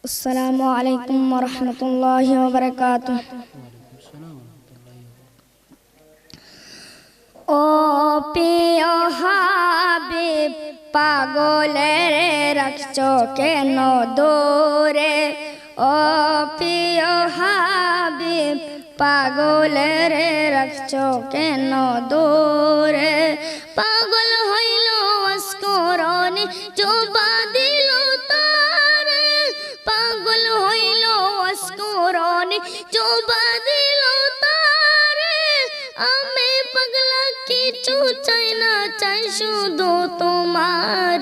আসসালামু আলাইকুম ওয়া রাহমাতুল্লাহি ওয়া বারাকাতুহু। ও প্রিয় হাবিব পাগলের রাখছো কেন দূরে? ও প্রিয় হাবিব পাগলের রাখছো কেন দূরে? পাগল হইল অস্করণে জবা দিল তারে, পাগল হইল অস্করণে জবা দিল তারে। আমি পাগলা কিছু চাই না, চাই শুধু তোমার।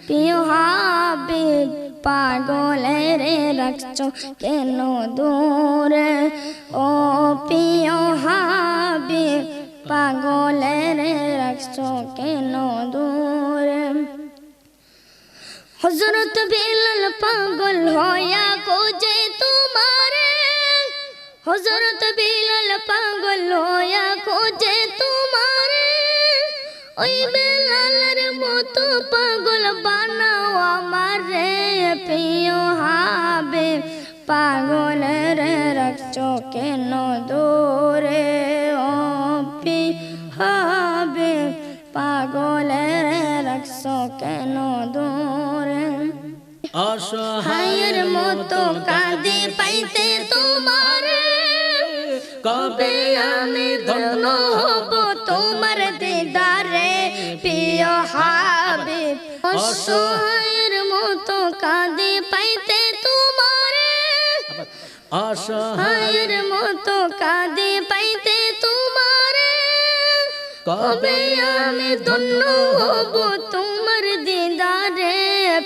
প্রিয় হাবিব পাগলের রাখছো কেন দূরে? ও প্রিয় হাবিব পাগলের রাখছো কেন দূরে? হযরত বিলাল পাগল হইয়া খোঁজে তোমারে, হযরত বিলাল পাগল হইয়া খোঁজে তোমারে। ওই বিলালের মতো পাগল বানাও আমারে। প্রিয় হাবিব পাগলের রাখছো কেন দূরে? ও প্রিয় হাবিব পাগলের রাখছো কেন দূরে? অসহায়ের মতো কাঁদে পাইতে তোমারে, কবে আমি ধন্য হব তোমার দিদারে? প্রিয় হাবিব অসহায়ের মতো কাঁদে পাইতে তোমারে, অসহায়ের মতো কাঁদে পাইতে তোমারে। কবে আমি ধন্য হব তোমার দিদারে?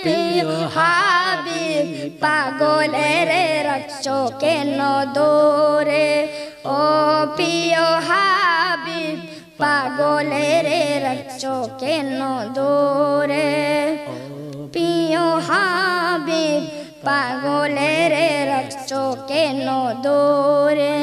প্রিয় হাবিব পাগলের রাখছো কেন দূরে? ও প্রিয় হাবিব পাগলের রাখছো কেন দূরে? প্রিয় হাবিব পাগলের রাখছো কেন দূরে?